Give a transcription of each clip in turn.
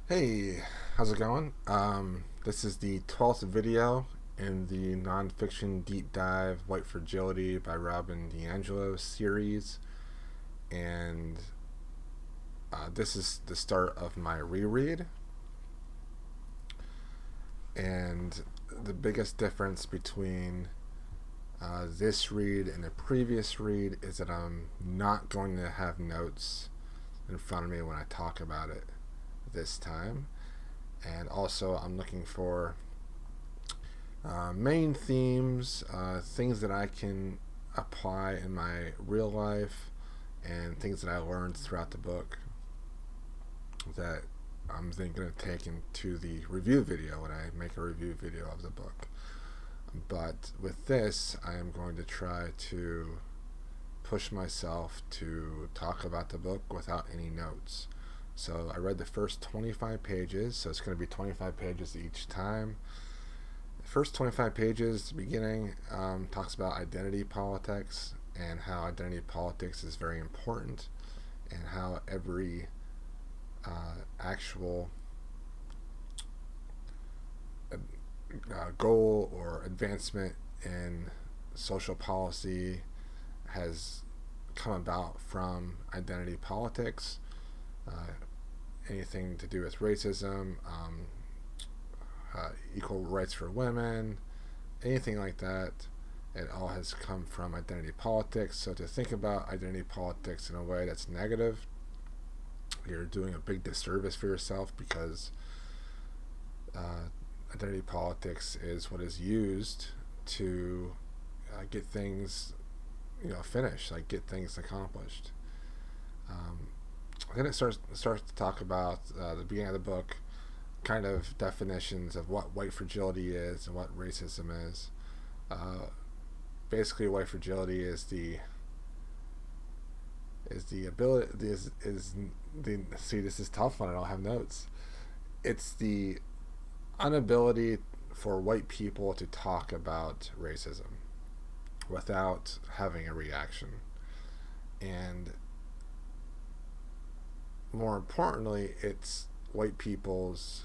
Hey, how's it going? This is the 12th video in the nonfiction deep dive White Fragility by Robin DiAngelo series, and this is the start of my reread. And the biggest difference between this read and the previous read is that I'm not going to have notes in front of me when I talk about it this time. And also, I'm looking for main themes, things that I can apply in my real life, and things that I learned throughout the book that I'm then going to take into the review video when I make a review video of the book. But with this, I am going to try to push myself to talk about the book without any notes. So I read the first 25 pages, so it's going to be 25 pages each time. The first 25 pages, the beginning, talks about identity politics and how identity politics is very important, and how every actual goal or advancement in social policy has come about from identity politics. Anything to do with racism, equal rights for women, anything like that, it all has come from identity politics. So to think about identity politics in a way that's negative, you're doing a big disservice for yourself, because identity politics is what is used to get things, finished, like get things accomplished. Then it starts to talk about the beginning of the book, kind of definitions of what white fragility is and what racism is. Basically, white fragility is the ability is the see, this is tough when I don't have notes. It's the inability for white people to talk about racism without having a reaction, and more importantly, it's white people's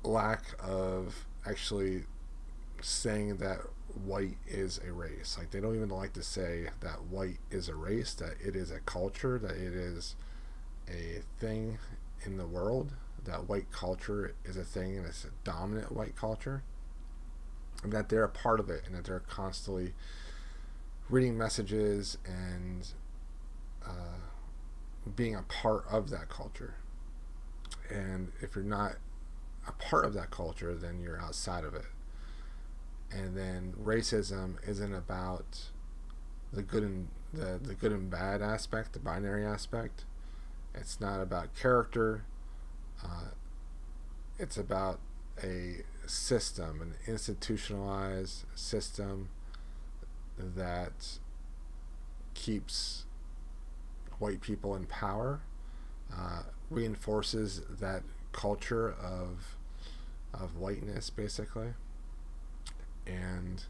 lack of actually saying that white is a race. Like, they don't even like to say that white is a race, that it is a culture, that it is a thing in the world, that white culture is a thing and it's a dominant white culture, and that they're a part of it, and that they're constantly reading messages and being a part of that culture. And if you're not a part of that culture, then you're outside of it. And then racism isn't about the good and the good and bad aspect, the binary aspect. It's not about character. It's about a system, an institutionalized system that keeps white people in power, reinforces that culture of whiteness, basically, and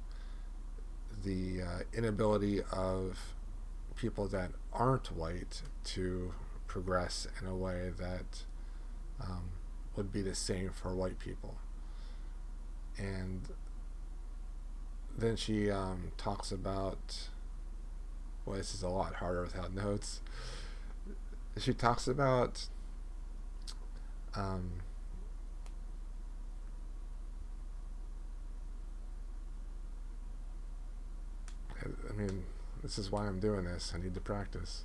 the inability of people that aren't white to progress in a way that would be the same for white people. And then she talks about, well, this is a lot harder without notes. She talks about I mean, this is why I'm doing this. I need to practice.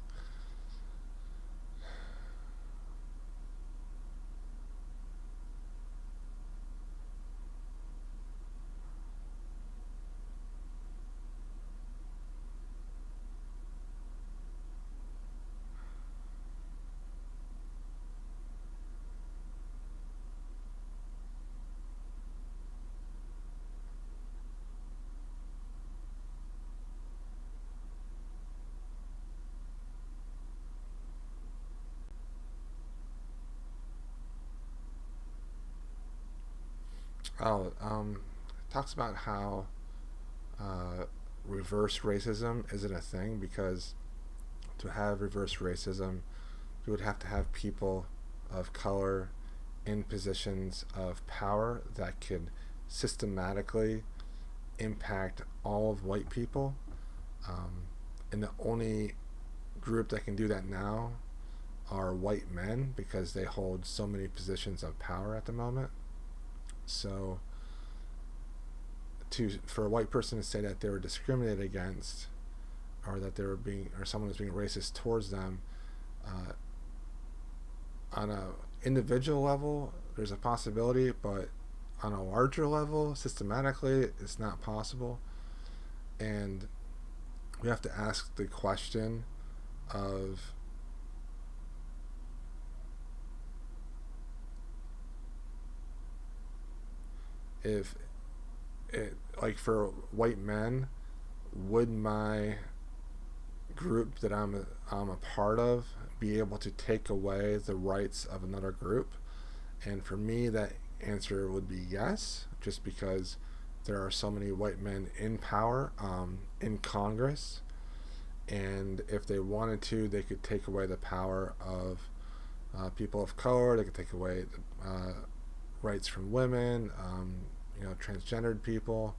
Oh, talks about how reverse racism isn't a thing, because to have reverse racism, we would have to have people of color in positions of power that could systematically impact all of white people. And the only group that can do that now are white men, because they hold so many positions of power at the moment. So for a white person to say that they were discriminated against, or that they were being, or someone was being racist towards them, on a individual level there's a possibility, but on a larger level, systematically, it's not possible. And we have to ask the question of, if it, like, for white men, would my group that I'm a part of be able to take away the rights of another group? And for me, that answer would be yes, just because there are so many white men in power, in Congress, and if they wanted to, they could take away the power of people of color. They could take away the rights from women, transgendered people,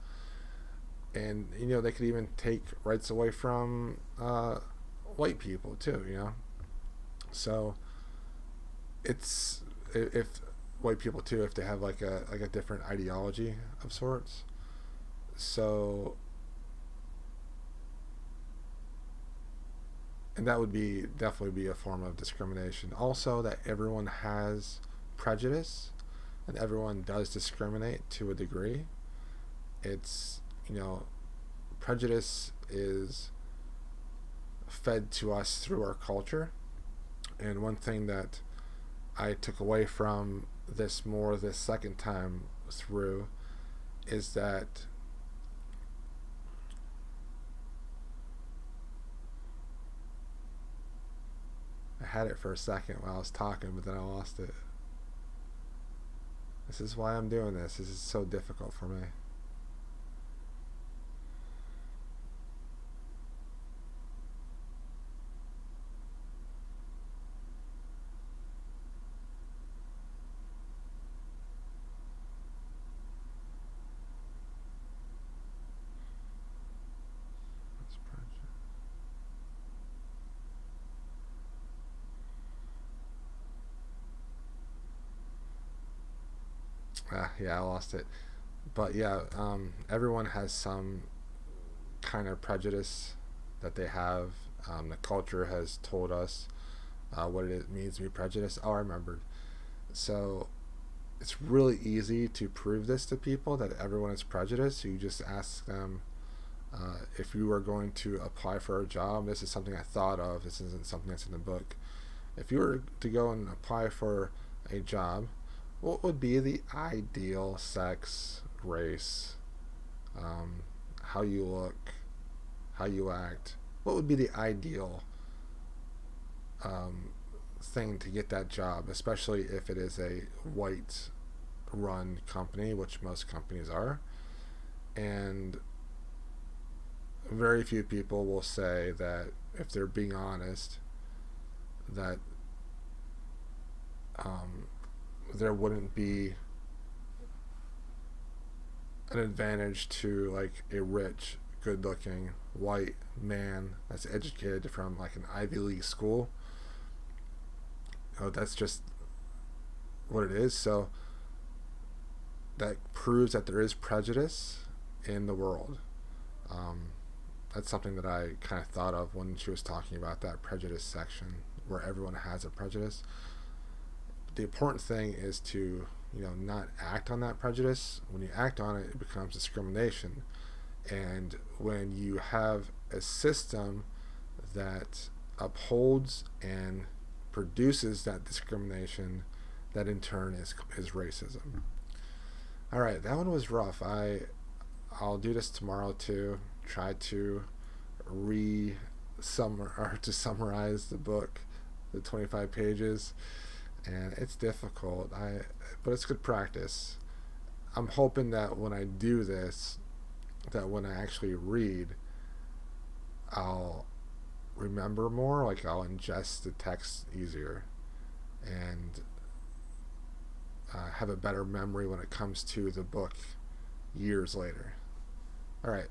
and they could even take rights away from white people too. So it's, if white people too, if they have like a different ideology of sorts. So, and that would definitely be a form of discrimination. Also, that everyone has prejudice, and everyone does discriminate to a degree. It's, prejudice is fed to us through our culture. And one thing that I took away from this second time through is that I had it for a second while I was talking, but then I lost it. This is why I'm doing this. This is so difficult for me. Yeah, I lost it. But yeah, everyone has some kind of prejudice that they have. The culture has told us what it means to be prejudiced. Oh, I remembered. So it's really easy to prove this to people, that everyone is prejudiced. You just ask them, if you were going to apply for a job. This is something I thought of. This isn't something that's in the book. If you were to go and apply for a job, what would be the ideal sex, race, how you look, how you act? What would be the ideal thing to get that job, especially if it is a white-run company, which most companies are? And very few people will say that, if they're being honest, that there wouldn't be an advantage to like a rich, good-looking white man that's educated from like an Ivy League school. That's just what it is. So that proves that there is prejudice in the world. That's something that I kind of thought of when she was talking about that prejudice section, where everyone has a prejudice. The important thing is to, not act on that prejudice. When you act on it, it becomes discrimination. And when you have a system that upholds and produces that discrimination, that in turn is racism. All right, that one was rough. I'll do this tomorrow too. Try to summarize the book, the 25 pages. And it's difficult, but it's good practice. I'm hoping that when I do this, that when I actually read, I'll remember more. Like I'll ingest the text easier and have a better memory when it comes to the book years later. All right.